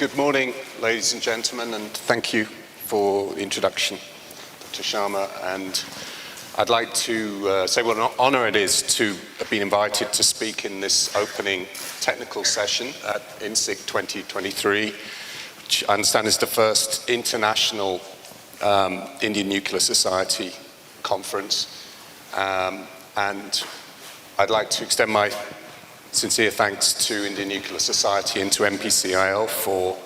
good morning, ladies and gentlemen, and thank you for the introduction, Dr. Sharma. And I'd like to say what an honor it is to have been invited to speak in this opening technical session at INSIC 2023, which I understand is the first international Indian Nuclear Society conference. And I'd like to extend my sincere thanks to Indian Nuclear Society and to MPCIL for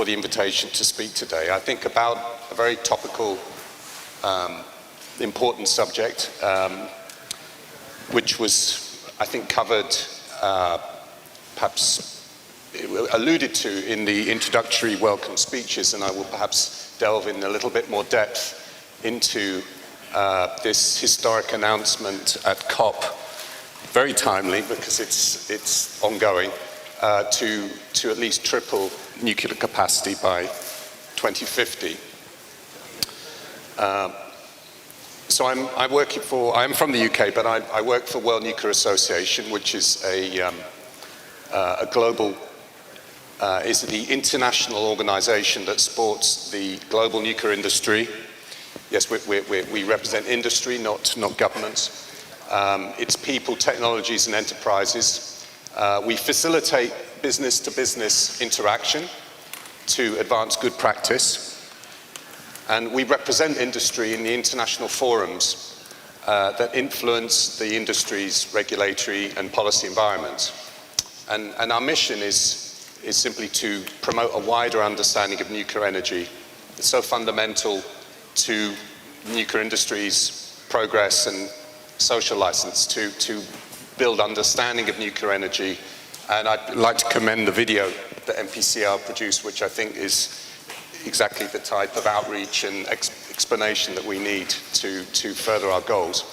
the invitation to speak today. I think about a very topical, important subject, which was, I think, covered, perhaps alluded to in the introductory welcome speeches, and I will perhaps delve in a little bit more depth into this historic announcement at COP. Very timely because it's ongoing, to at least triple nuclear capacity by 2050. So I'm from the UK, but I work for World Nuclear Association, which is a global, is the international organization that supports the global nuclear industry. Yes, we represent industry, not governments. It's people, technologies, and enterprises. We facilitate business-to-business interaction to advance good practice. And we represent industry in the international forums that influence the industry's regulatory and policy environment. And our mission is simply to promote a wider understanding of nuclear energy. It's so fundamental to nuclear industry's progress and social license to build understanding of nuclear energy. And I'd like to commend the video that MPCR produced, which I think is exactly the type of outreach and explanation that we need to further our goals.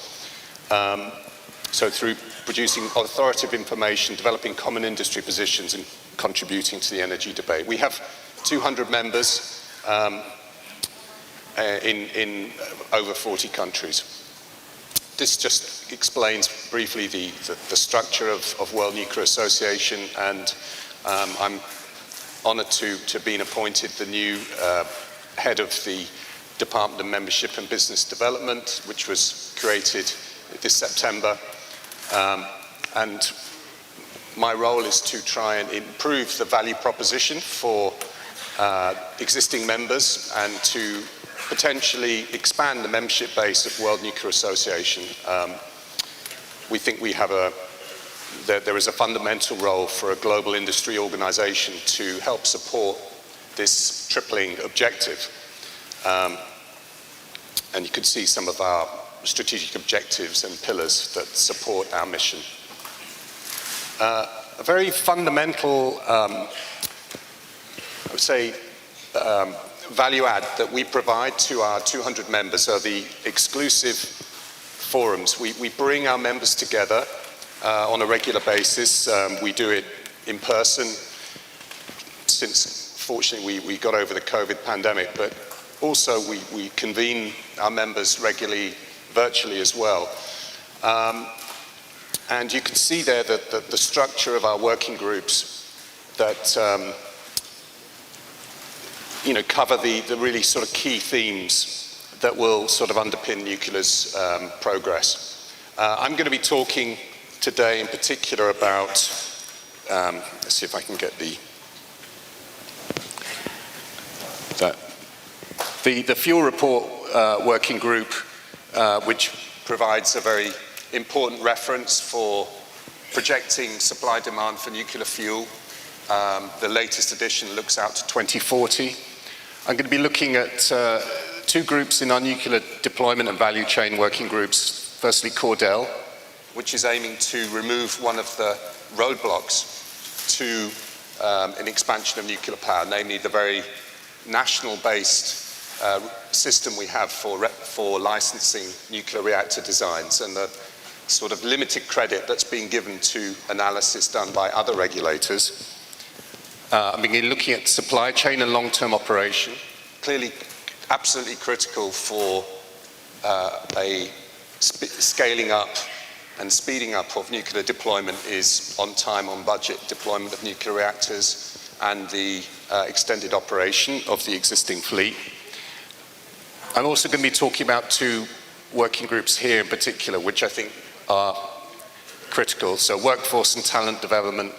So through producing authoritative information, developing common industry positions, and contributing to the energy debate. We have 200 members in over 40 countries. This just explains briefly the structure of World Nuclear Association, and I'm honored to have been appointed the new head of the Department of Membership and Business Development, which was created this September. And my role is to try and improve the value proposition for existing members and to potentially expand the membership base of World Nuclear Association. We think we have there is a fundamental role for a global industry organization to help support this tripling objective. And you can see some of our strategic objectives and pillars that support our mission. A very fundamental, I would say, value add that we provide to our 200 members are the exclusive forums. We bring our members together on a regular basis. We do it in person since, fortunately, we got over the COVID pandemic, but also we convene our members regularly virtually as well. And you can see there that the structure of our working groups that cover the really sort of key themes that will sort of underpin nuclear's progress. I'm going to be talking today in particular about, let's see if I can get the fuel report working group, which provides a very important reference for projecting supply demand for nuclear fuel. The latest edition looks out to 2040. I'm going to be looking at two groups in our nuclear deployment and value chain working groups. Firstly, Cordell, which is aiming to remove one of the roadblocks to an expansion of nuclear power, namely the very national-based system we have for licensing nuclear reactor designs and the sort of limited credit that's being given to analysis done by other regulators. I'm beginning looking at supply chain and long-term operation, clearly absolutely critical for a scaling up and speeding up of nuclear deployment is on time, on budget deployment of nuclear reactors. and the extended operation of the existing fleet. I'm also going to be talking about two working groups here in particular, which I think are critical. So workforce and talent development.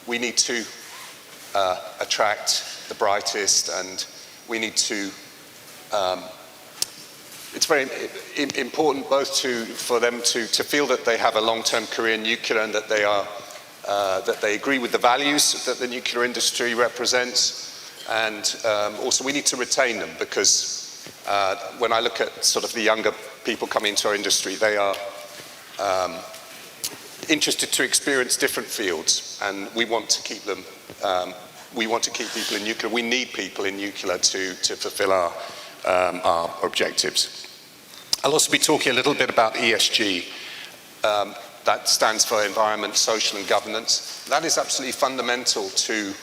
We need to attract the brightest, and we need to, it's very important both for them to feel that they have a long-term career in nuclear and that they agree with the values that the nuclear industry represents. And also we need to retain them, because when I look at sort of the younger people coming into our industry, they are interested to experience different fields, and we want to keep them. We want to keep people in nuclear. We need people in nuclear to fulfill our objectives. I'll also be talking a little bit about ESG. That stands for environment, social and governance. That is absolutely fundamental to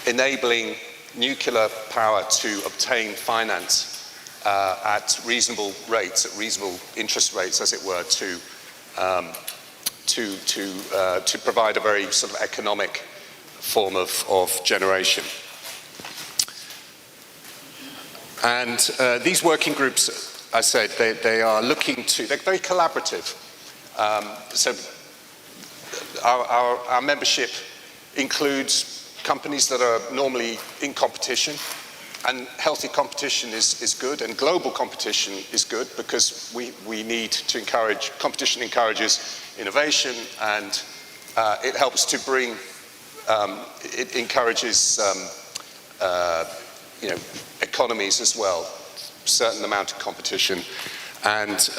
enabling nuclear power to obtain finance at reasonable rates, at reasonable interest rates, as it were, to provide a very sort of economic form of generation. And these working groups, I said, they are looking to, they're very collaborative. So our membership includes companies that are normally in competition, and healthy competition is good, and global competition is good, because we need to encourage, competition encourages innovation, and it helps to bring, it encourages economies as well, certain amount of competition. And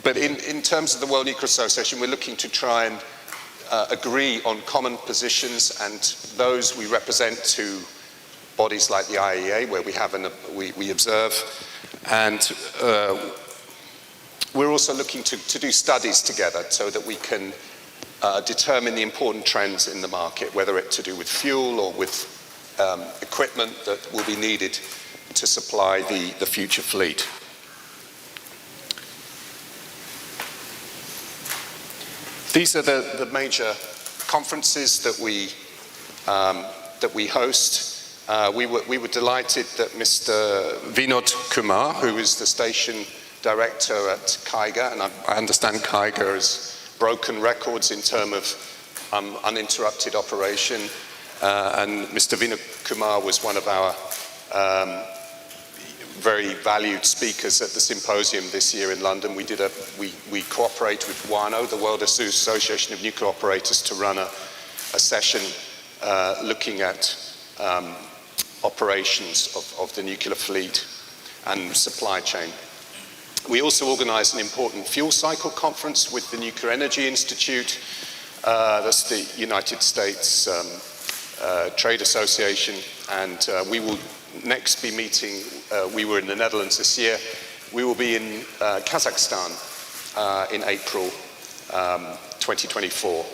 but in terms of the World Nuclear Association, we're looking to try and agree on common positions, and those we represent to bodies like the IAEA, where we observe, and we're also looking to do studies together so that we can determine the important trends in the market, whether it's to do with fuel or with equipment that will be needed to supply the future fleet. These are the major conferences that we host. We were delighted that Mr. Vinod Kumar, who is the station director at Kaiga, and I understand Kaiga has broken records in terms of uninterrupted operation, and Mr. Vinod Kumar was one of our very valued speakers at the symposium this year in London. We cooperate with WANO, the World Association of Nuclear Operators, to run a session looking at operations of the nuclear fleet and supply chain. We also organized an important fuel cycle conference with the Nuclear Energy Institute. That's the United States Trade Association, and we will next be meeting, we were in the Netherlands this year, we will be in Kazakhstan in April 2024.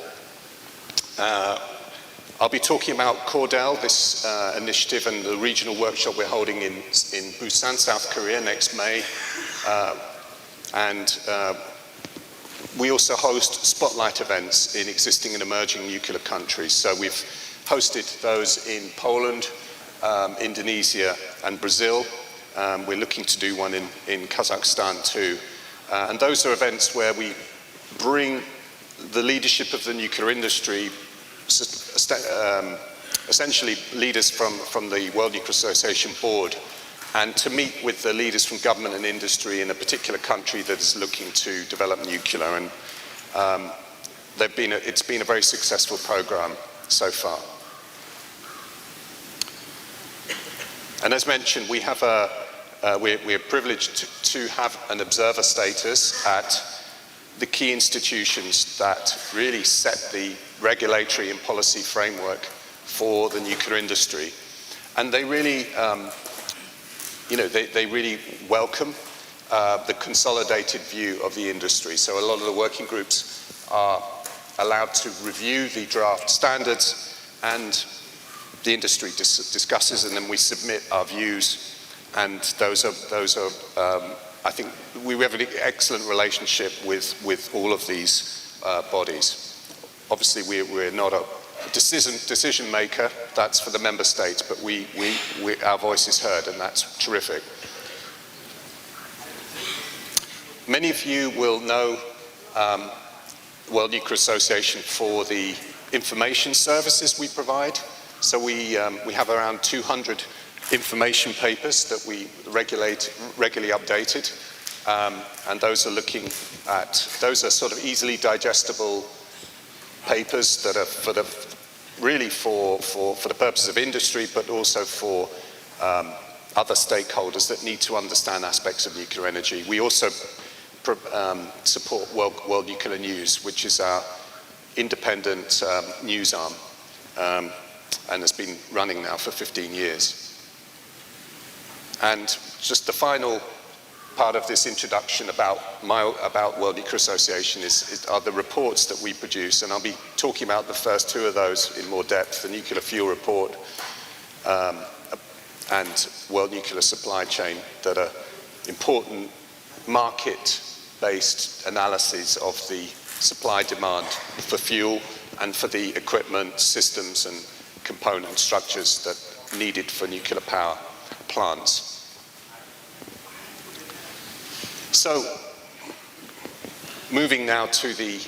I'll be talking about Cordell, this initiative, and the regional workshop we're holding in Busan, South Korea next May. And we also host spotlight events in existing and emerging nuclear countries. So we've hosted those in Poland, Indonesia and Brazil. We're looking to do one in Kazakhstan too. And those are events where we bring the leadership of the nuclear industry, essentially leaders from the World Nuclear Association board, and to meet with the leaders from government and industry in a particular country that is looking to develop nuclear. And it's been a very successful program so far. And as mentioned, we're privileged to have an observer status at the key institutions that really set the regulatory and policy framework for the nuclear industry. And they really, they really welcome the consolidated view of the industry. So a lot of the working groups are allowed to review the draft standards, and the industry discusses, and then we submit our views. And those are I think we have an excellent relationship with all of these bodies. Obviously, we're not decision maker. That's for the member states, but our voice is heard, and that's terrific. Many of you will know World Nuclear Association for the information services we provide. So we have around 200 information papers that we regularly updated, and those are sort of easily digestible papers that are really for the purpose of industry, but also for other stakeholders that need to understand aspects of nuclear energy. We also support World Nuclear News, which is our independent news arm, and has been running now for 15 years. And just the final part of this introduction about World Nuclear Association are the reports that we produce, and I'll be talking about the first two of those in more depth, the Nuclear Fuel Report and World Nuclear Supply Chain, that are important market-based analyses of the supply-demand for fuel and for the equipment, systems and component structures that needed for nuclear power plants. So, moving now to the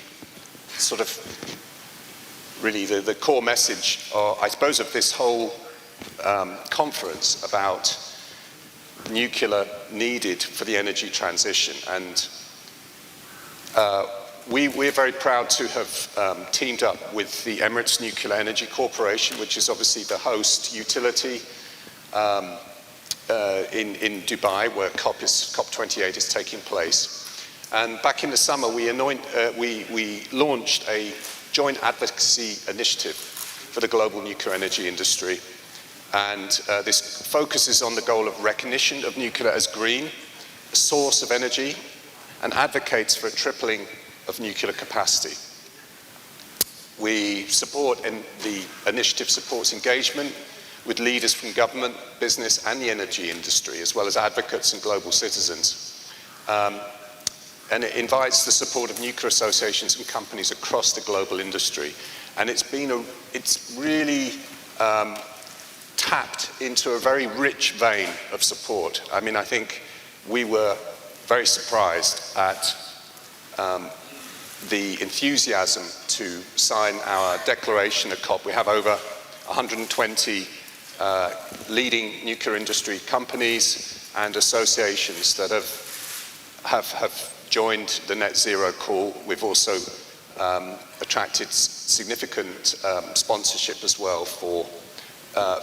sort of really the core message, I suppose, of this whole conference about nuclear needed for the energy transition. And we're very proud to have teamed up with the Emirates Nuclear Energy Corporation, which is obviously the host utility in Dubai, where COP28 is taking place. And back in the summer, we launched a joint advocacy initiative for the global nuclear energy industry. And this focuses on the goal of recognition of nuclear as green, a source of energy, and advocates for a tripling of nuclear capacity. We support, and the initiative supports engagement with leaders from government, business, and the energy industry, as well as advocates and global citizens. And it invites the support of nuclear associations and companies across the global industry. And it's really tapped into a very rich vein of support. I mean, I think we were very surprised at the enthusiasm to sign our declaration at COP. We have over 120 leading nuclear industry companies and associations that have joined the net zero call. We've also attracted significant sponsorship as well for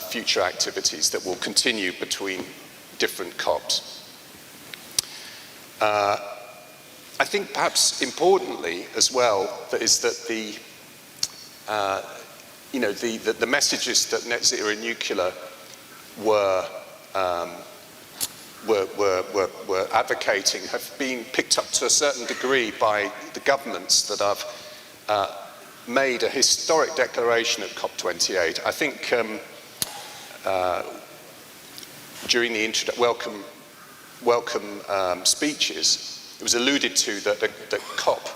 future activities that will continue between different COPs. I think perhaps importantly as well is that the messages that net zero nuclear were advocating have been picked up to a certain degree by the governments that have made a historic declaration at COP28. I think during the welcome speeches, it was alluded to that COP,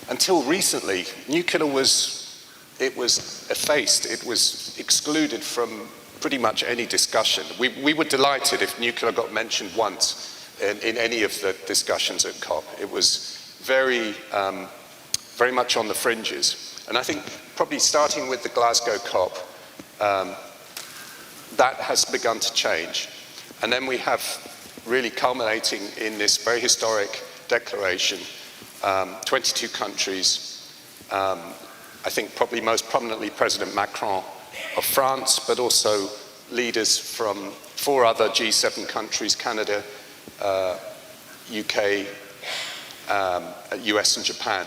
until recently, nuclear was effaced, it was excluded from pretty much any discussion. We were delighted if nuclear got mentioned once in any of the discussions at COP. It was very much on the fringes. And I think probably starting with the Glasgow COP, that has begun to change. And then we have really culminating in this very historic declaration, 22 countries, I think probably most prominently President Macron of France, but also leaders from 4 other G7 countries, Canada, UK, US and Japan,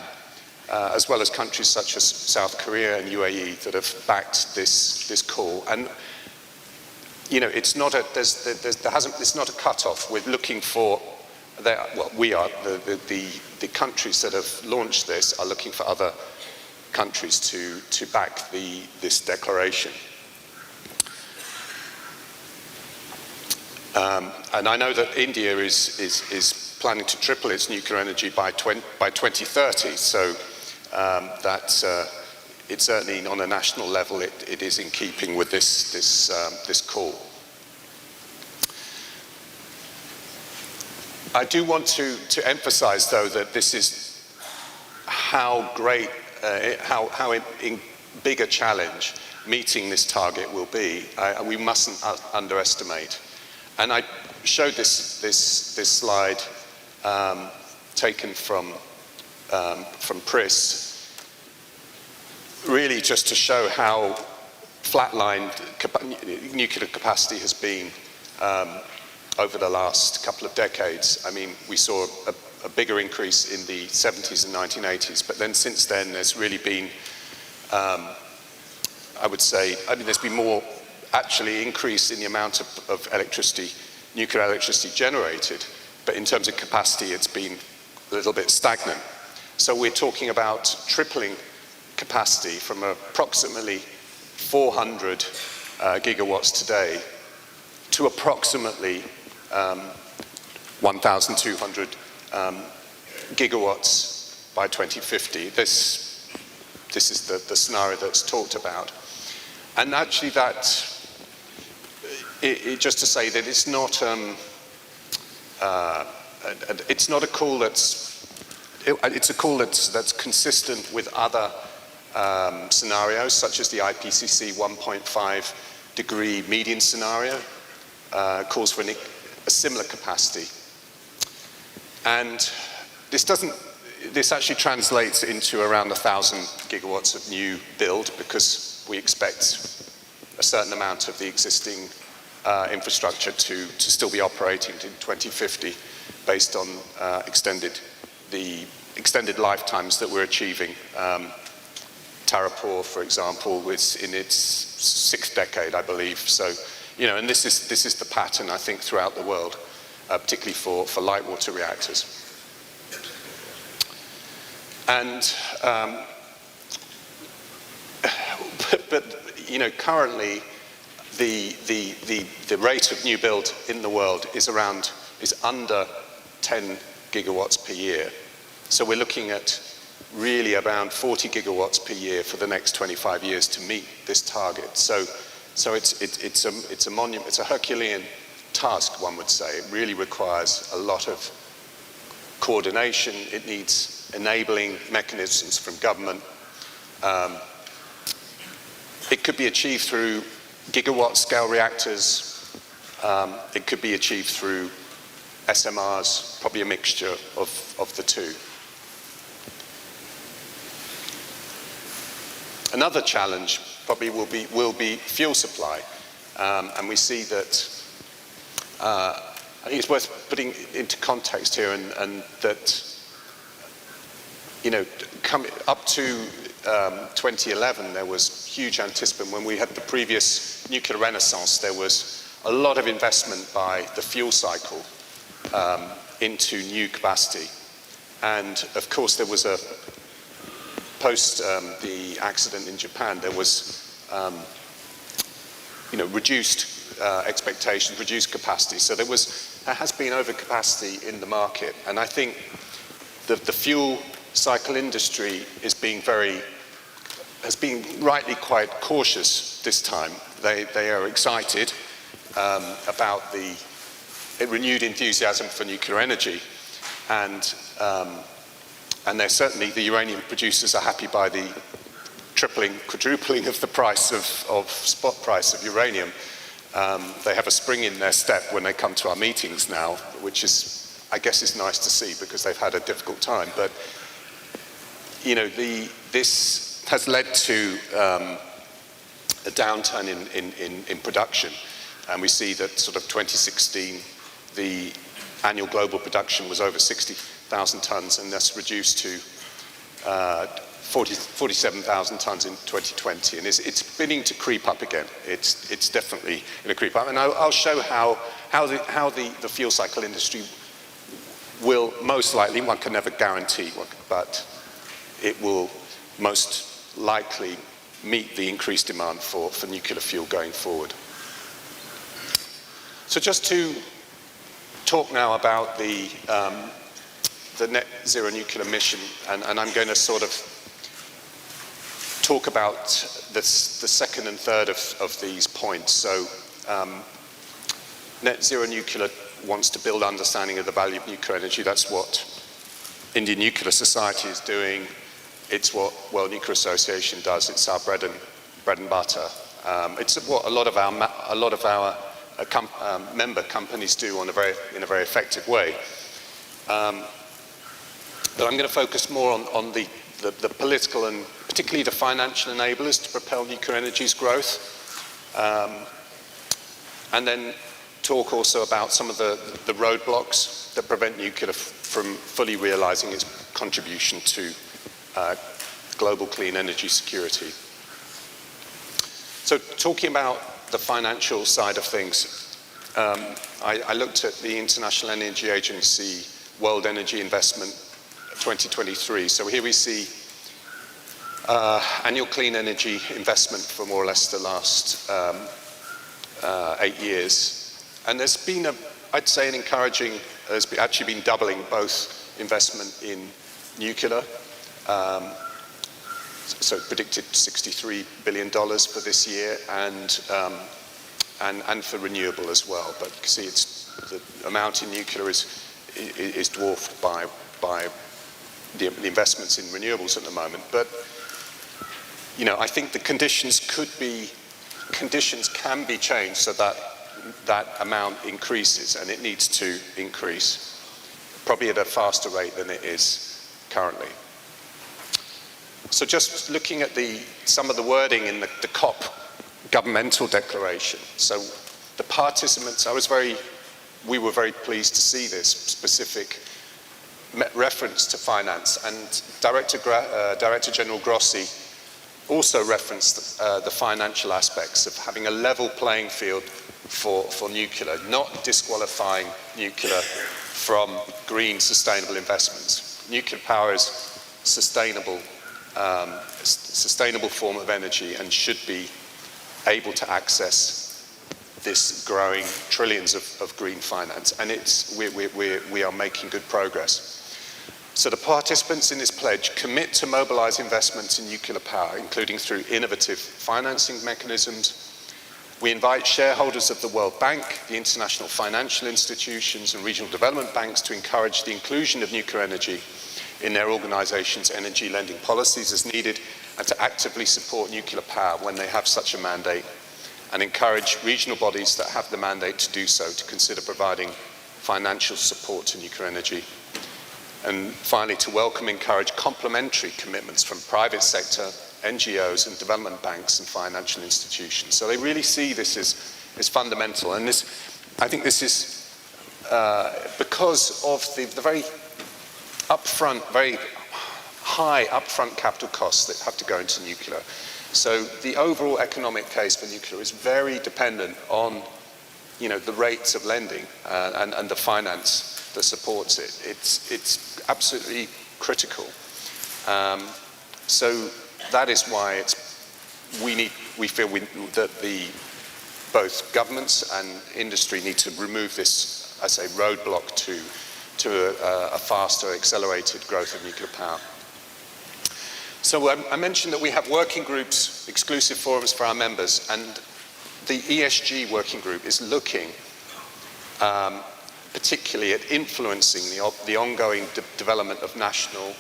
as well as countries such as South Korea and UAE that have backed this call. And it's not a cutoff. We're looking for the countries that have launched this are looking for other countries to back this declaration. And I know that India is planning to triple its nuclear energy by 2030. So that it certainly on a national level, it is in keeping with this call. I do want to emphasize, though, that this is how great, how big a challenge meeting this target will be. We mustn't underestimate. And I showed this slide taken from PRIS, really just to show how flatlined nuclear capacity has been over the last couple of decades. I mean, we saw a bigger increase in the 70s and 1980s, but then since then there's really been, I would say, there's been more actually increase in the amount of electricity, nuclear electricity generated, but in terms of capacity it's been a little bit stagnant. So we're talking about tripling capacity from approximately 400 gigawatts today to approximately 1,200 gigawatts by 2050. This is the scenario that's talked about. And actually just to say that it's not a call it's a call that's consistent with other scenarios, such as the IPCC 1.5 degree median scenario, calls for a similar capacity. And this actually translates into around 1,000 gigawatts of new build, because we expect a certain amount of the existing infrastructure to still be operating in 2050 based on the extended lifetimes that we're achieving. Tarapur, for example, was in its 6th decade, I believe. So, and this is the pattern, I think, throughout the world, particularly for light water reactors. And but currently the rate of new build in the world is under 10 gigawatts per year. So we're looking at really around 40 gigawatts per year for the next 25 years to meet this target. So it's a monument, it's a Herculean task, one would say. It really requires a lot of coordination. It needs enabling mechanisms from government. It could be achieved through gigawatt scale reactors. It could be achieved through SMRs, probably a mixture of the two. Another challenge probably will be fuel supply, and we see that. I think it's worth putting into context here, and that up to 2011 there was huge anticipation. When we had the previous nuclear renaissance, there was a lot of investment by the fuel cycle into new capacity, and of course there was a post the accident in Japan, there was reduced expectations, reduced capacity. So there has been overcapacity in the market, and I think the fuel cycle industry has been rightly quite cautious this time. They are excited about the renewed enthusiasm for nuclear energy, and they're certainly, the uranium producers are happy by the tripling, quadrupling of the price of spot price of uranium. They have a spring in their step when they come to our meetings now, which is, I guess, is nice to see, because they've had a difficult time. But this has led to a downturn in production, and we see that sort of 2016, the annual global production was over 60,000 tons, and that's reduced to 47,000 tons in 2020, and it's beginning to creep up again. It's definitely going to creep up, and I'll show how the fuel cycle industry will most likely, one can never guarantee, but it will most likely meet the increased demand for nuclear fuel going forward. So just to talk now about the net zero nuclear mission, and I'm going to sort of talk about the second and third of these points. So net zero nuclear wants to build understanding of the value of nuclear energy. That's what Indian Nuclear Society is doing. It's what World Nuclear Association does. It's our bread and butter. It's what a lot of our member companies do in a very effective way. But I'm going to focus more on the political and particularly the financial enablers to propel nuclear energy's growth. And then talk also about some of the roadblocks that prevent nuclear from fully realizing its contribution to global clean energy security. So talking about the financial side of things, I looked at the International Energy Agency World Energy Investment 2023. So here we see annual clean energy investment for more or less the last 8 years. And there's been, I'd say, an encouraging, there's actually been doubling both investment in nuclear. So predicted $63 billion for this year, and for renewable as well. But you can see the amount in nuclear is dwarfed by the investments in renewables at the moment. But I think the conditions can be changed so that amount increases, and it needs to increase, probably at a faster rate than it is currently. So just looking at some of the wording in the COP governmental declaration. So the participants, we were very pleased to see this specific reference to finance, and Director General Grossi also referenced the financial aspects of having a level playing field for nuclear, not disqualifying nuclear from green sustainable investments. Nuclear power is sustainable form of energy and should be able to access this growing trillions of green finance, and we are making good progress. So the participants in this pledge commit to mobilize investments in nuclear power, including through innovative financing mechanisms. We invite shareholders of the World Bank, the international financial institutions and regional development banks to encourage the inclusion of nuclear energy in their organizations' energy lending policies as needed, and to actively support nuclear power when they have such a mandate, and encourage regional bodies that have the mandate to do so to consider providing financial support to nuclear energy. And finally, to welcome and encourage complementary commitments from private sector, NGOs and development banks and financial institutions. So they really see this as fundamental. And I think this is because of the very very high upfront capital costs that have to go into nuclear. So the overall economic case for nuclear is very dependent on, the rates of lending and the finance that supports it. It's absolutely critical. So that is why we feel that both governments and industry need to remove this, I say, roadblock to a faster, accelerated growth of nuclear power. So I mentioned that we have working groups, exclusive forums for our members, and the ESG working group is looking particularly at influencing the ongoing development of national,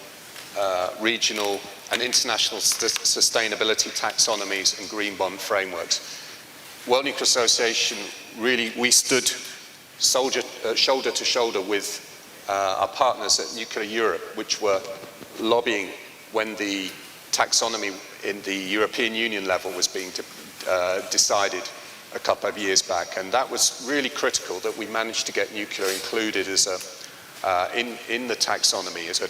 regional and international sustainability taxonomies and green bond frameworks. World Nuclear Association, really, we stood shoulder to shoulder with our partners at Nuclear Europe, which were lobbying when the taxonomy in the European Union level was being decided a couple of years back. And that was really critical that we managed to get nuclear included as in the taxonomy as a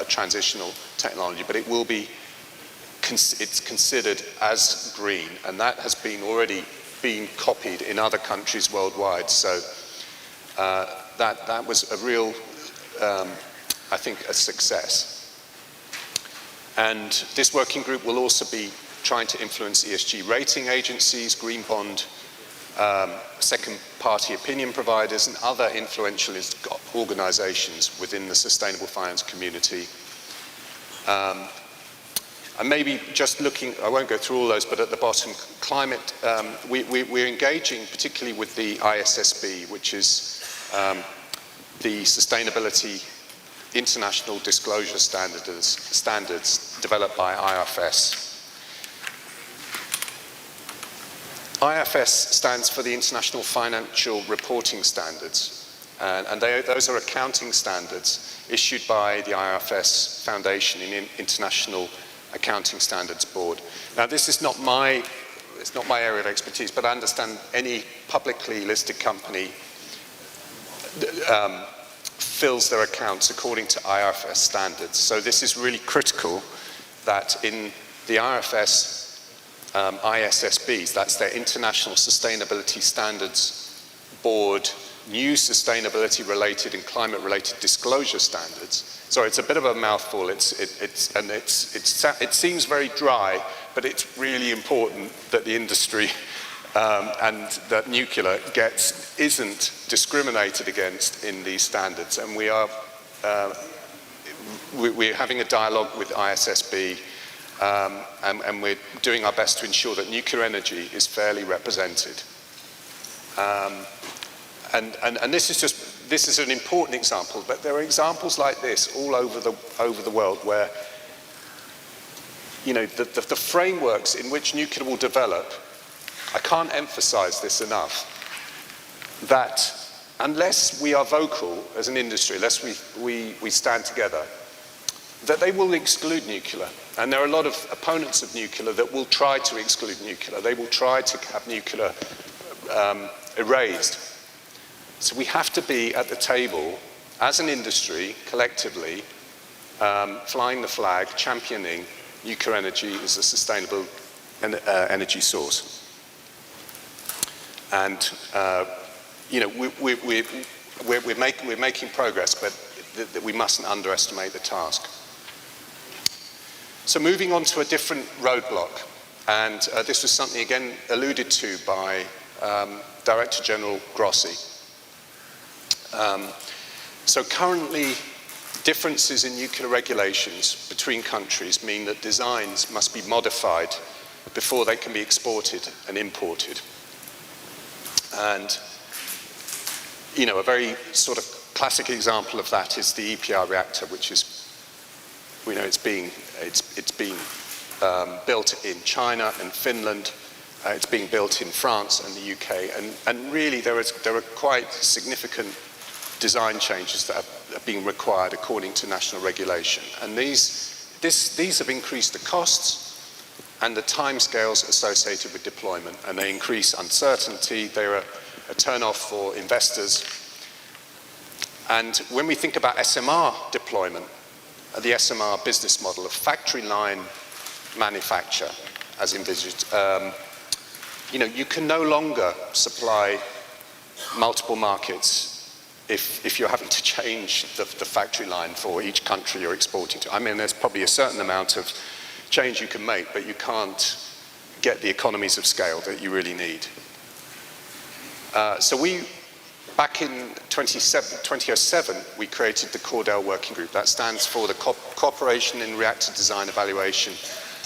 transitional technology, but it's considered as green, and that has already been copied in other countries worldwide. So that was a real, I think, a success. And this working group will also be trying to influence ESG rating agencies, green bond, second-party opinion providers, and other influential organizations within the sustainable finance community. And maybe just looking, I won't go through all those, but at the bottom, climate, we're engaging particularly with the ISSB, which is the Sustainability International Disclosure Standards developed by IFS. IFS stands for the International Financial Reporting Standards, and those are accounting standards issued by the IFS Foundation in International Accounting Standards Board. Now, this is not it's not my area of expertise, but I understand any publicly listed company fills their accounts according to IFS standards. So this is really critical that in the IFS ISSBs, that's their International Sustainability Standards Board, new sustainability-related and climate-related disclosure standards. Sorry, it's a bit of a mouthful. It seems very dry, but it's really important that the industry and that nuclear isn't discriminated against in these standards. And we're having a dialogue with ISSB. And we're doing our best to ensure that nuclear energy is fairly represented. And this is an important example, but there are examples like this all over the world where, you know, the frameworks in which nuclear will develop, I can't emphasize this enough, that unless we are vocal as an industry, unless we stand together, that they will exclude nuclear. And there are a lot of opponents of nuclear that will try to exclude nuclear. They will try to have nuclear erased. So we have to be at the table as an industry, collectively, flying the flag, championing nuclear energy as a sustainable energy source. And you know, we're making progress, but we mustn't underestimate the task. So moving on to a different roadblock, and this was something again alluded to by Director General Grossi. So currently, differences in nuclear regulations between countries mean that designs must be modified before they can be exported and imported. And, you know, a very sort of classic example of that is the EPR reactor, which is, we know it's being built in China and Finland. It's being built in France and the UK, and really there are quite significant design changes that are being required according to national regulation. And these have increased the costs and the timescales associated with deployment, and they increase uncertainty. They're a turn-off for investors. And when we think about SMR deployment, the SMR business model of factory line manufacture, as envisaged, you know, you can no longer supply multiple markets if you're having to change the factory line for each country you're exporting to. I mean, there's probably a certain amount of change you can make, but you can't get the economies of scale that you really need. So back in 2007, we created the Cordell Working Group. That stands for the Cooperation in Reactor Design Evaluation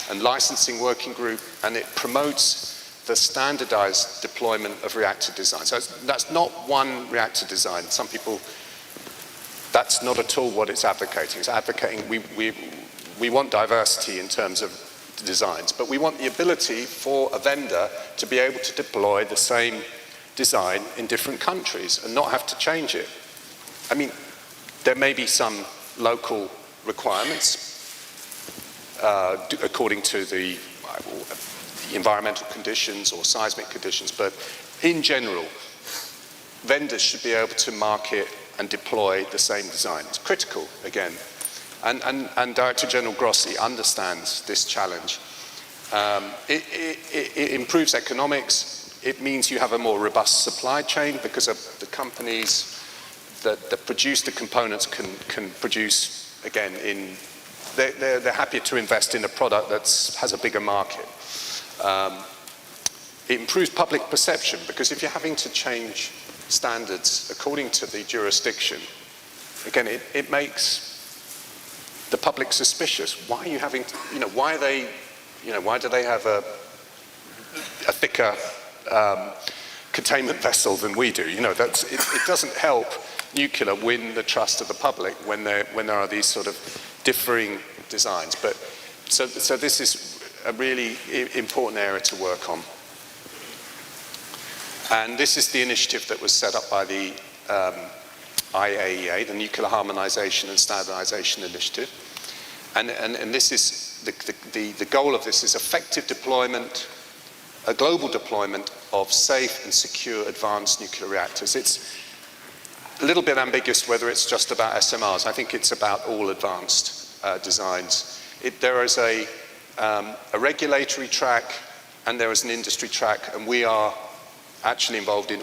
and Licensing Working Group, and it promotes the standardized deployment of reactor design. So that's not one reactor design. Some people, that's not at all what it's advocating. It's advocating, we want diversity in terms of designs, but we want the ability for a vendor to be able to deploy the same design in different countries and not have to change it. I mean, there may be some local requirements according to the environmental conditions or seismic conditions, but in general, vendors should be able to market and deploy the same design. It's critical, again. And Director General Grossi understands this challenge. It improves economics. It means you have a more robust supply chain because of the companies that produce the components can produce, again, they're happier to invest in a product that has a bigger market. It improves public perception because if you're having to change standards according to the jurisdiction, again, it makes the public suspicious. Why are you having, why are they, why do they have a thicker containment vessel than we do? It doesn't help nuclear win the trust of the public when there are these sort of differing designs. But so this is a really important area to work on. And this is the initiative that was set up by the IAEA, the Nuclear Harmonization and Standardization Initiative. And this is, the goal of this is effective deployment, a global deployment of safe and secure advanced nuclear reactors. It's a little bit ambiguous whether it's just about SMRs. I think it's about all advanced designs. There is a regulatory track and there is an industry track, and we are actually involved in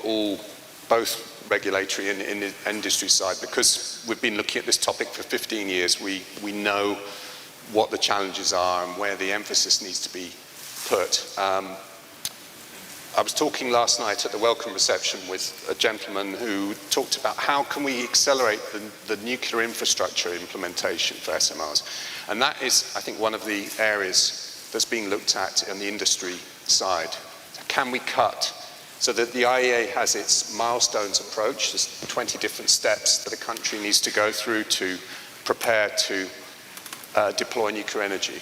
both regulatory and in the industry side, because we've been looking at this topic for 15 years. We know what the challenges are and where the emphasis needs to be put. I was talking last night at the welcome reception with a gentleman who talked about how can we accelerate the nuclear infrastructure implementation for SMRs. And that is, I think, one of the areas that's being looked at on the industry side. Can we cut so that the IEA has its milestones approach? There's 20 different steps that a country needs to go through to prepare to deploy nuclear energy.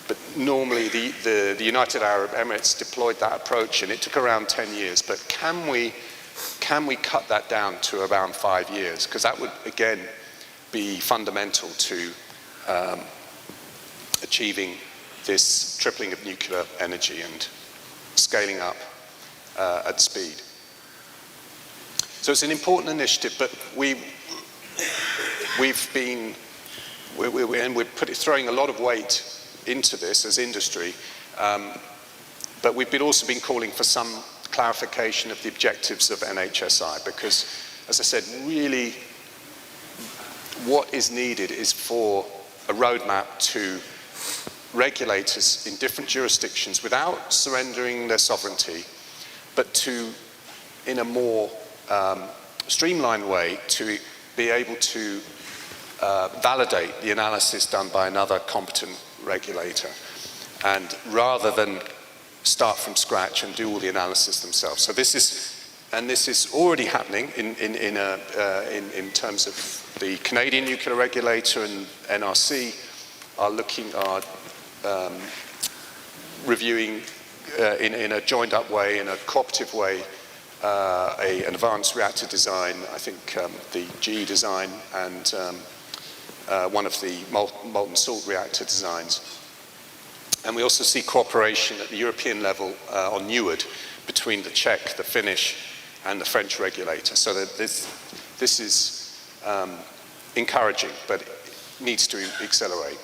But normally the United Arab Emirates deployed that approach and it took around 10 years. But can we cut that down to around 5 years? Because that would, again, be fundamental to achieving this tripling of nuclear energy and scaling up at speed. So it's an important initiative, but we're throwing a lot of weight into this as industry, but we've also been calling for some clarification of the objectives of NHSI, because, as I said, really what is needed is for a roadmap to regulators in different jurisdictions, without surrendering their sovereignty, but to, in a more streamlined way, to be able to validate the analysis done by another competent regulator, and rather than start from scratch and do all the analysis themselves. So this is already happening in terms of the Canadian nuclear regulator and NRC are reviewing in a joined up way, in a cooperative way, an advanced reactor design. I think the GE design and one of the molten salt reactor designs. And we also see cooperation at the European level on NUWARD between the Czech, the Finnish, and the French regulator. So that this is encouraging, but it needs to accelerate.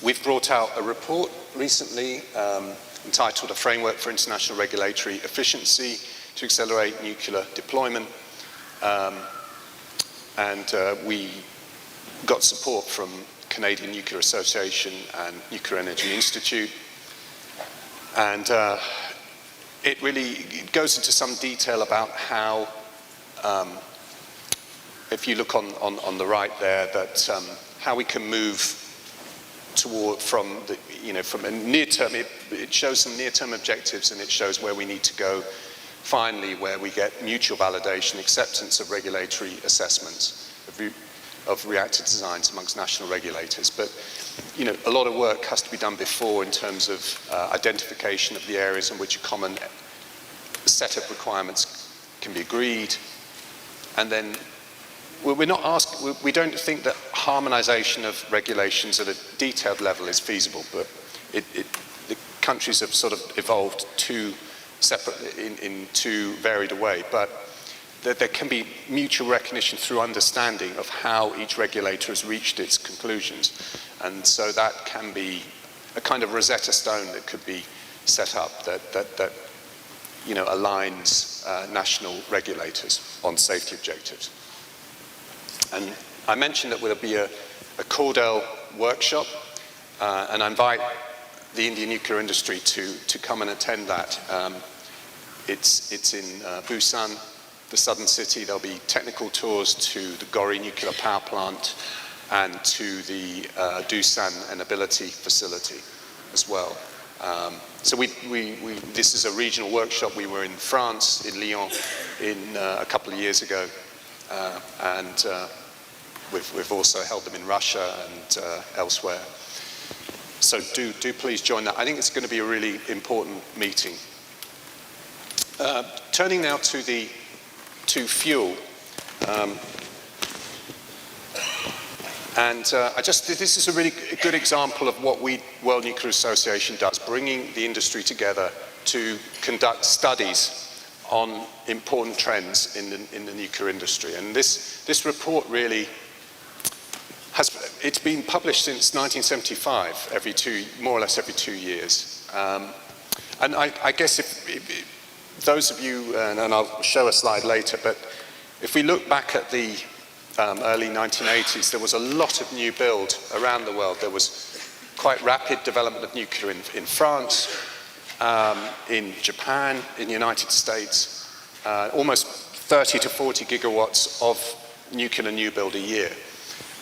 We've brought out a report recently entitled A Framework for International Regulatory Efficiency to Accelerate Nuclear Deployment. We got support from Canadian Nuclear Association and Nuclear Energy Institute. And it really goes into some detail about how, if you look on the right there, that how we can move toward from a near term. It shows some near-term objectives, and it shows where we need to go finally, where we get mutual validation, acceptance of regulatory assessments of reactor designs amongst national regulators. But a lot of work has to be done before in terms of identification of the areas in which a common set of requirements can be agreed. And then we don't think that harmonization of regulations at a detailed level is feasible, but the countries have sort of evolved in too varied a way. But there can be mutual recognition through understanding of how each regulator has reached its conclusions. And so that can be a kind of Rosetta Stone that could be set up that aligns national regulators on safety objectives. And I mentioned that there'll be a Cordell workshop, and I invite the Indian nuclear industry to come and attend that. It's in Busan, the southern city. There'll be technical tours to the Gori nuclear power plant, and to the Doosan and Ability facility as well. So this is a regional workshop. We were in France, in Lyon, a couple of years ago, and we've also held them in Russia and elsewhere. So do please join that. I think it's going to be a really important meeting. Turning now to fuel. This is a really good example of what World Nuclear Association does, bringing the industry together to conduct studies on important trends in the nuclear industry. And this report really it's been published since 1975, more or less every 2 years. And I guess if those of you, and I'll show a slide later, but if we look back at the early 1980s, there was a lot of new build around the world. There was quite rapid development of nuclear in France, in Japan, in the United States, almost 30 to 40 gigawatts of nuclear new build a year.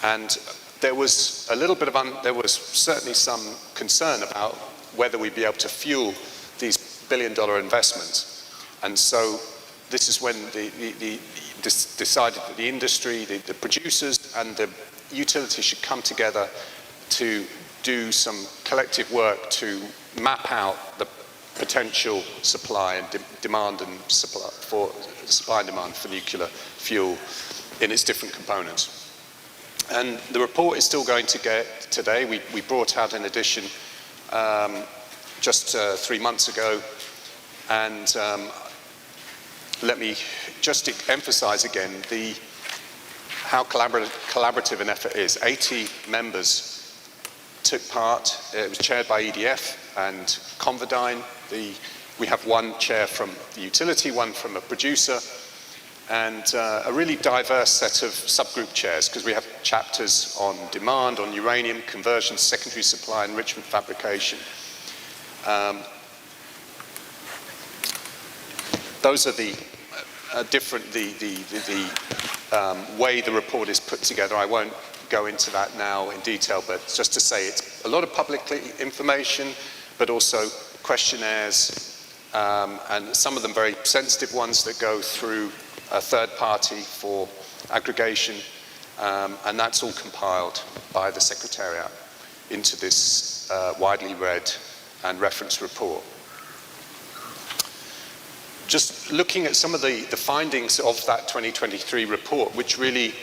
And there was a little bit there was certainly some concern about whether we'd be able to fuel these billion-dollar investments. And so this is when decided that the industry, the producers and the utilities should come together to do some collective work to map out the potential supply and demand and supply and demand for nuclear fuel in its different components. And the report is still going to get today. We brought out an edition just 3 months ago, and let me just emphasize again how collaborative an effort is. 80 members took part. It was chaired by EDF and Convidine. We have one chair from the utility, one from a producer, and a really diverse set of subgroup chairs, because we have chapters on demand, on uranium, conversion, secondary supply, enrichment, fabrication. Those are the way the report is put together. I won't go into that now in detail, but just to say it's a lot of public information, but also questionnaires, and some of them very sensitive ones that go through a third party for aggregation, and that's all compiled by the Secretariat into this widely read and referenced report. Just looking at some of the findings of that 2023 report, which really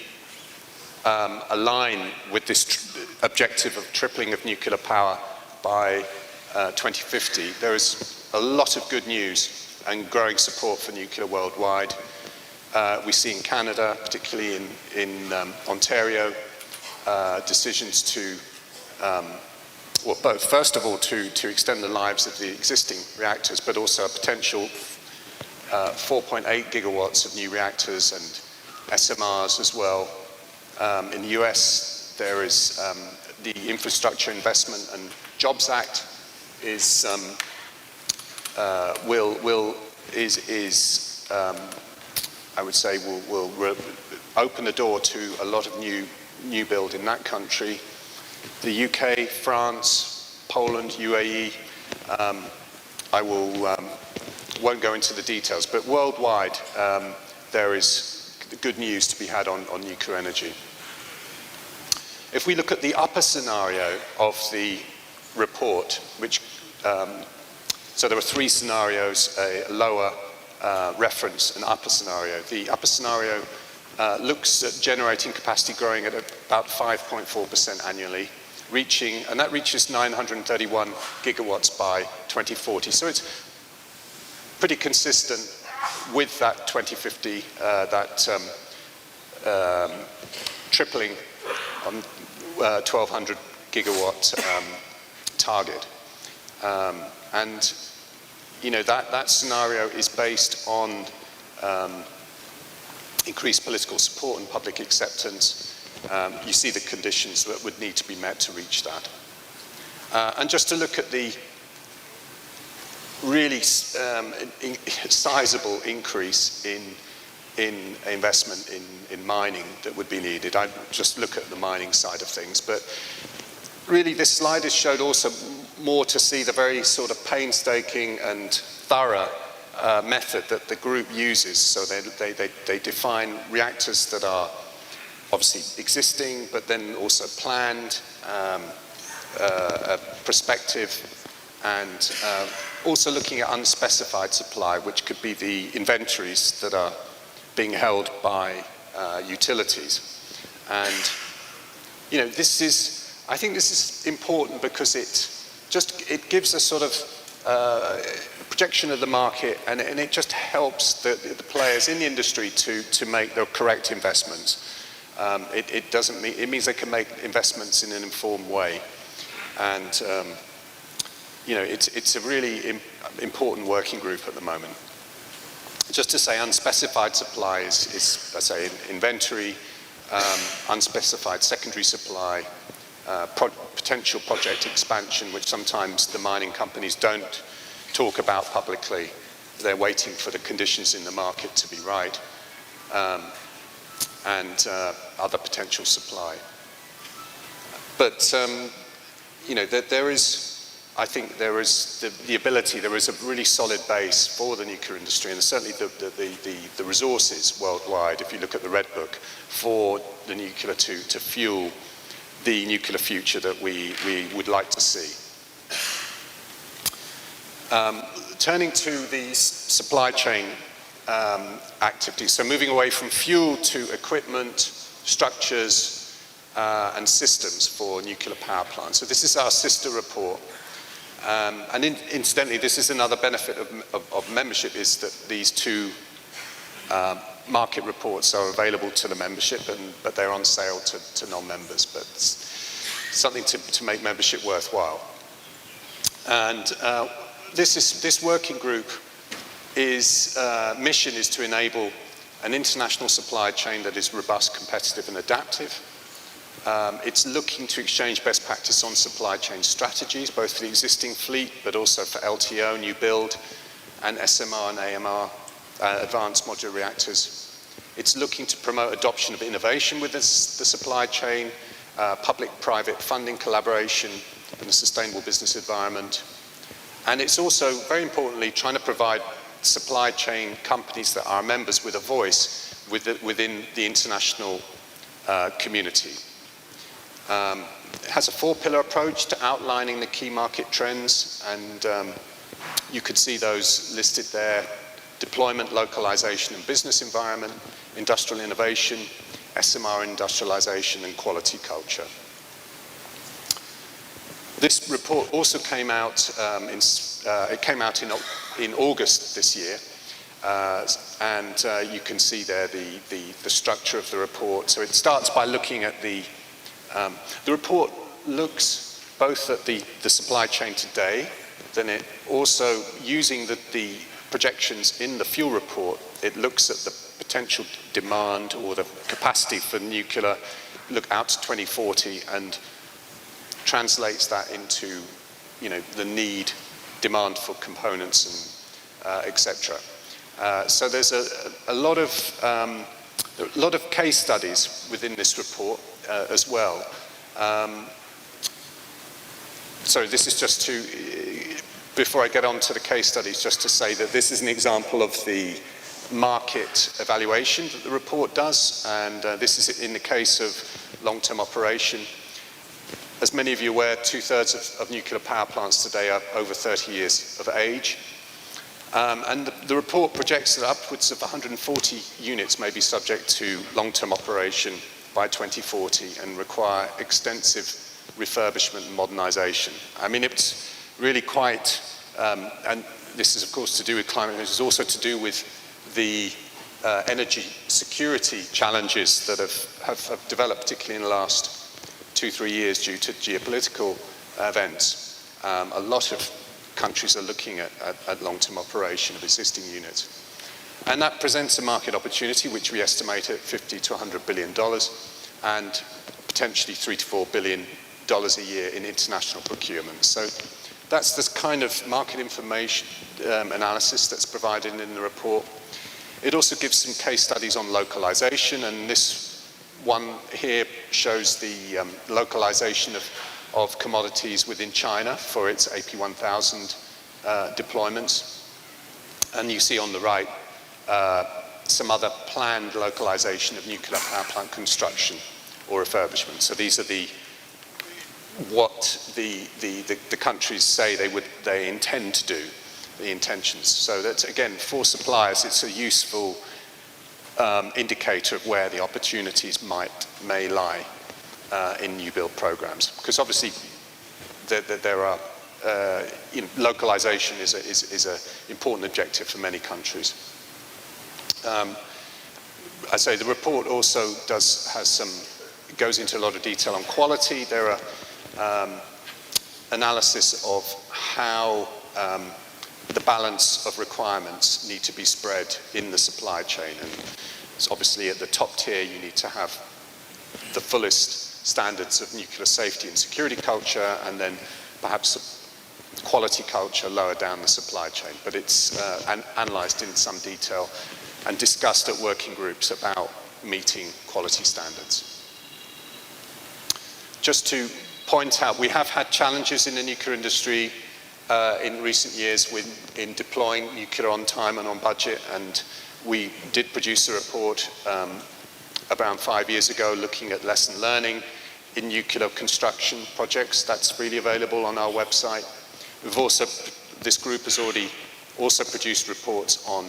align with this objective of tripling of nuclear power by 2050, there is a lot of good news and growing support for nuclear worldwide. We see in Canada, particularly in Ontario, decisions to, first of all, to extend the lives of the existing reactors, but also a potential 4.8 gigawatts of new reactors and SMRs as well. In the US, there is the Infrastructure Investment and Jobs Act is I would say will open the door to a lot of new build in that country. The UK, France, Poland, UAE. I won't go into the details, but worldwide there is good news to be had on nuclear energy. If we look at the upper scenario of the report, which so there are 3 scenarios: a lower reference, an upper scenario. The upper scenario looks at generating capacity growing at about 5.4% annually, and that reaches 931 gigawatts by 2040. So it's pretty consistent with that 2050, tripling on 1,200 gigawatt target. And you know, that scenario is based on increased political support and public acceptance. You see the conditions that would need to be met to reach that. And just to look at the really sizable increase in in investment in mining that would be needed. I just look at the mining side of things, but really this slide has showed also more to see the very sort of painstaking and thorough method that the group uses. So they define reactors that are obviously existing, but then also planned, prospective, and also looking at unspecified supply, which could be the inventories that are being held by utilities. And, you know, I think this is important because it gives a sort of projection of the market, and it just helps the players in the industry to make the correct investments. It means they can make investments in an informed way. And, you know, it's a really important working group at the moment. Just to say, unspecified supply is I say, inventory, unspecified secondary supply, potential project expansion, which sometimes the mining companies don't talk about publicly. They're waiting for the conditions in the market to be right, and other potential supply. But, you know, I think there is the ability, there is a really solid base for the nuclear industry, and certainly the resources worldwide, if you look at the Red Book, for the nuclear to fuel the nuclear future that we would like to see. Turning to the supply chain activities, so moving away from fuel to equipment, structures, and systems for nuclear power plants. So this is our sister report. And incidentally, this is another benefit of membership, is that these two market reports are available to the membership, but they're on sale to non-members, but it's something to make membership worthwhile. And this working group mission is to enable an international supply chain that is robust, competitive, and adaptive. It's looking to exchange best practice on supply chain strategies, both for the existing fleet, but also for LTO, new build, and SMR and AMR, advanced modular reactors. It's looking to promote adoption of innovation with the supply chain, public-private funding collaboration, and a sustainable business environment. And it's also, very importantly, trying to provide supply chain companies that are members with a voice within the international community. It has a four-pillar approach to outlining the key market trends, and you could see those listed there: deployment, localization, and business environment, industrial innovation, SMR industrialization, and quality culture. This report also came out in August this year, and you can see there the structure of the report. So it starts by looking at the report looks both at the supply chain today, then it also, using the projections in the fuel report, it looks at the potential demand or the capacity for nuclear, look out to 2040, and translates that into, you know, the demand for components and etc. So there's a lot of case studies within this report as well. So this is just to, before I get on to the case studies, just to say that this is an example of the market evaluation that the report does, and this is in the case of long-term operation. As many of you are aware, 2/3 of nuclear power plants today are over 30 years of age. And the report projects that upwards of 140 units may be subject to long-term operation by 2040 and require extensive refurbishment and modernization. I mean, it's really quite, and this is of course to do with climate, and it's also to do with the energy security challenges that have developed, particularly in the last 2-3 years due to geopolitical events. A lot of countries are looking at long-term operation of existing units. And that presents a market opportunity which we estimate at $50 to $100 billion and potentially $3 to $4 billion a year in international procurement. So that's this kind of market information analysis that's provided in the report. It also gives some case studies on localization, and this one here shows the localization of commodities within China for its AP1000 deployments. And you see on the right some other planned localization of nuclear power plant construction or refurbishment. So these are what the countries say they intend to do, the intentions. So that's, again, for suppliers, it's a useful indicator of where the opportunities may lie in new build programs. Because obviously there are, localization is an important objective for many countries. I say the report also goes into a lot of detail on quality. There are analysis of how the balance of requirements need to be spread in the supply chain. And it's obviously at the top tier, you need to have the fullest standards of nuclear safety and security culture, and then perhaps quality culture lower down the supply chain. But it's analyzed in some detail and discussed at working groups about meeting quality standards. Just to point out, we have had challenges in the nuclear industry in recent years in deploying nuclear on time and on budget, and we did produce a report around 5 years ago looking at lesson learning in nuclear construction projects. That's really available on our website. This group has already also produced reports on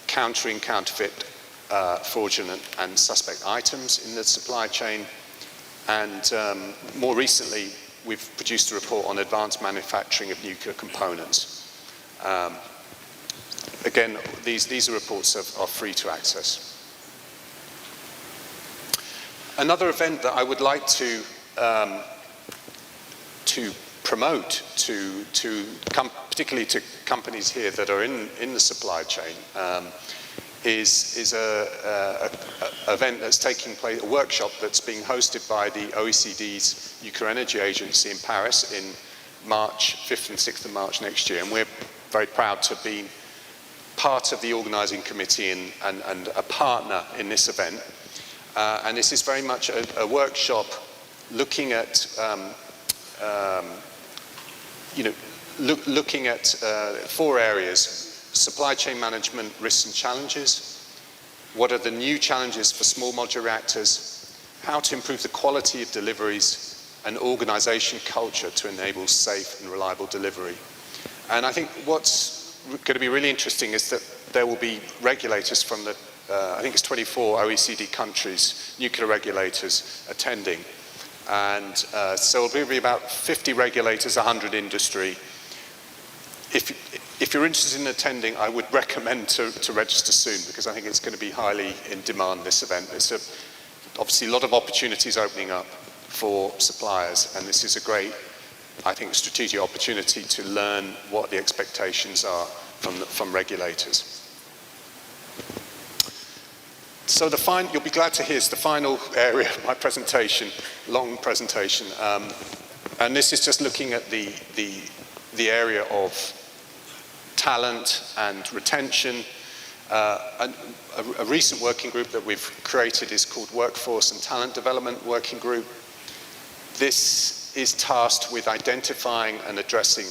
countering counterfeit, fraudulent and suspect items in the supply chain. And more recently, we've produced a report on advanced manufacturing of nuclear components. Again, these reports are free to access. Another event that I would like to promote particularly to companies here that are in the supply chain is a event that's taking place, a workshop that's being hosted by the OECD's Nuclear Energy Agency in Paris in March, 5th and 6th of March next year. And we're very proud to be part of the organizing committee and a partner in this event. And this is very much a workshop looking at looking at 4 areas: supply chain management, risks and challenges, what are the new challenges for small modular reactors, how to improve the quality of deliveries, and organization culture to enable safe and reliable delivery. And I think what's going to be really interesting is that there will be regulators from the, I think it's 24 OECD countries, nuclear regulators attending. And so it'll be about 50 regulators, 100 industry. If you're interested in attending, I would recommend to register soon, because I think it's going to be highly in demand, this event. There's obviously a lot of opportunities opening up for suppliers, and this is a great, I think, strategic opportunity to learn what the expectations are from regulators. So you'll be glad to hear, is the final area of my presentation, long presentation, and this is just looking at the area of talent and retention. A recent working group that we've created is called Workforce and Talent Development Working Group. This is tasked with identifying and addressing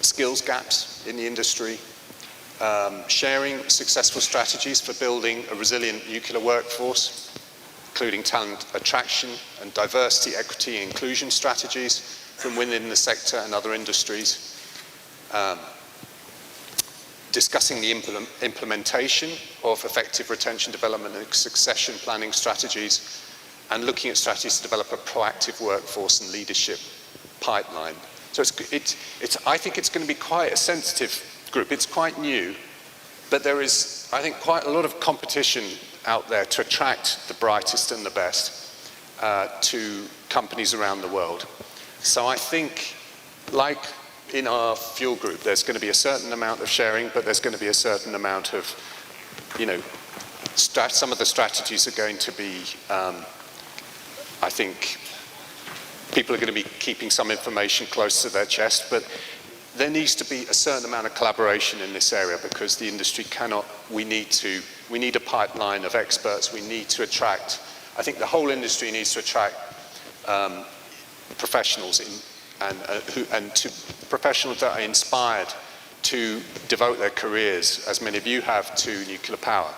skills gaps in the industry, sharing successful strategies for building a resilient nuclear workforce, including talent attraction and diversity, equity, and inclusion strategies from within the sector and other industries, discussing the implementation of effective retention development and succession planning strategies, and looking at strategies to develop a proactive workforce and leadership pipeline. So I think it's going to be quite a sensitive group. It's quite new, but there is, I think, quite a lot of competition out there to attract the brightest and the best to companies around the world. So I think, like in our fuel group, there's going to be a certain amount of sharing, but there's going to be a certain amount of, some of the strategies are going to be, I think, people are going to be keeping some information close to their chest, but there needs to be a certain amount of collaboration in this area because the industry cannot, we need a pipeline of experts, we need to attract, I think the whole industry needs to attract professionals professionals that are inspired to devote their careers, as many of you have, to nuclear power.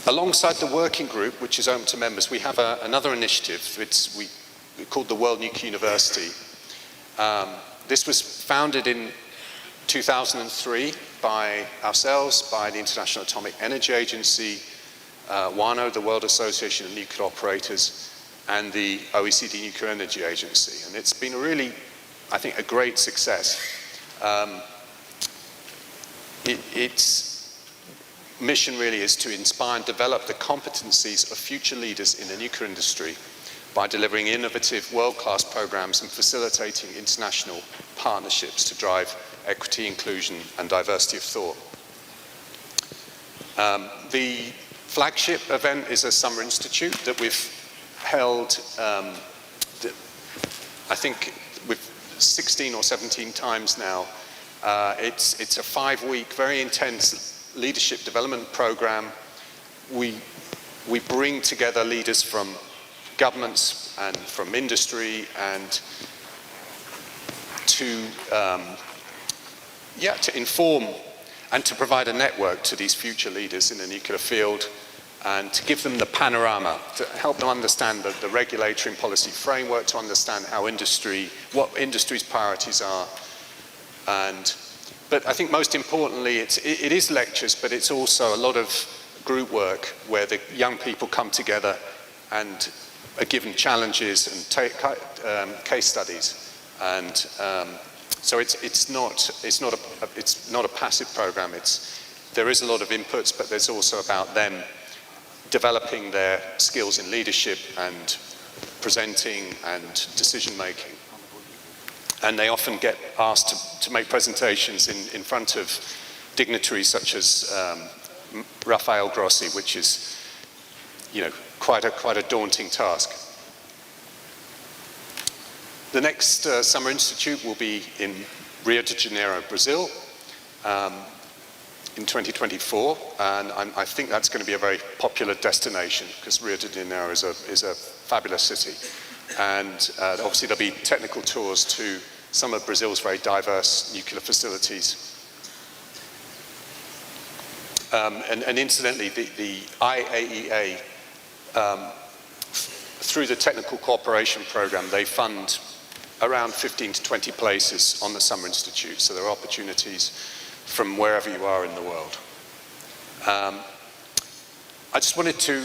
Alongside the working group, which is open to members, we have another initiative. We called the World Nuclear University. This was founded in 2003 by ourselves, by the International Atomic Energy Agency, WANO, the World Association of Nuclear Operators, and the OECD Nuclear Energy Agency. And it's been really, I think, a great success. Its mission really is to inspire and develop the competencies of future leaders in the nuclear industry by delivering innovative world-class programs and facilitating international partnerships to drive equity, inclusion, and diversity of thought. The flagship event is a Summer Institute that we've held, I think, with 16 or 17 times now. It's a 5-week, very intense leadership development program. We bring together leaders from governments and from industry and to inform and to provide a network to these future leaders in the nuclear field and to give them the panorama, to help them understand the regulatory and policy framework, to understand how what industry's priorities are. But I think most importantly, it is lectures, but it's also a lot of group work where the young people come together and are given challenges and take case studies. And so it's not a passive program. There is a lot of inputs, but there's also about them developing their skills in leadership and presenting and decision making. And they often get asked to make presentations in front of dignitaries such as Rafael Grossi, which is, quite a daunting task. The next Summer Institute will be in Rio de Janeiro, Brazil, in 2024, and I think that's going to be a very popular destination because Rio de Janeiro is a fabulous city. And obviously there'll be technical tours to some of Brazil's very diverse nuclear facilities. And incidentally, the IAEA, through the Technical Cooperation Program, they fund around 15 to 20 places on the Summer Institute, so there are opportunities from wherever you are in the world. I just wanted to,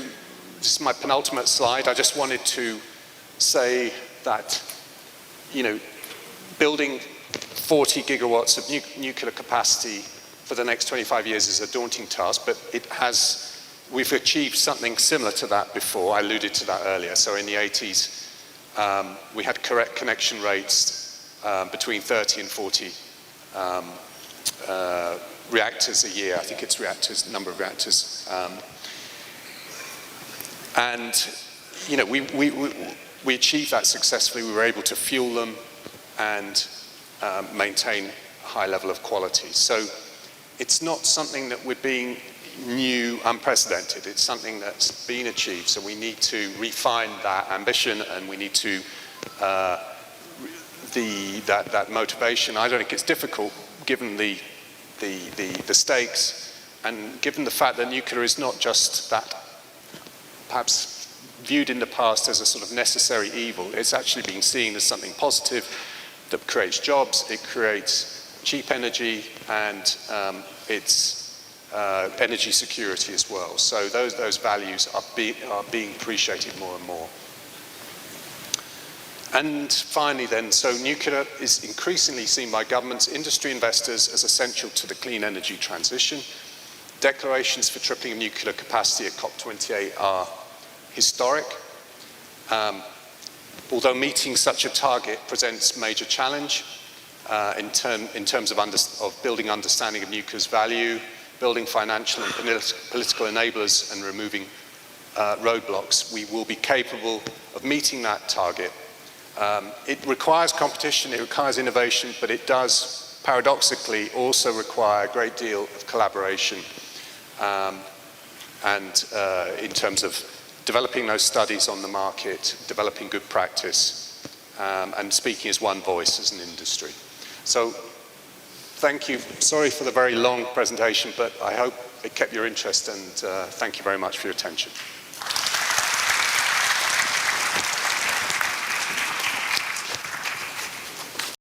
this is my penultimate slide, I just wanted to say that, building 40 gigawatts of nuclear capacity for the next 25 years is a daunting task, but we've achieved something similar to that before. I alluded to that earlier. So in the 80s, we had correct connection rates between 30 and 40 reactors a year. I think it's number of reactors. We achieved that successfully. We were able to fuel them and maintain a high level of quality. So it's not something that we're being new, unprecedented. It's something that's been achieved. So we need to refine that ambition, and we need to that motivation. I don't think it's difficult, given the stakes, and given the fact that nuclear is not just that, perhaps viewed in the past as a sort of necessary evil. It's actually being seen as something positive that creates jobs, it creates cheap energy, and it's energy security as well. So those values are being appreciated more and more. And finally then, so nuclear is increasingly seen by governments, industry, investors as essential to the clean energy transition. Declarations for tripling of nuclear capacity at COP28 are historic. Although meeting such a target presents major challenge in terms of building understanding of nuclear's value, building financial and political enablers, and removing roadblocks, we will be capable of meeting that target It requires competition, it requires innovation, but it does paradoxically also require a great deal of collaboration and in terms of developing those studies on the market, developing good practice, and speaking as one voice as an industry. So thank you. Sorry for the very long presentation, but I hope it kept your interest, and thank you very much for your attention.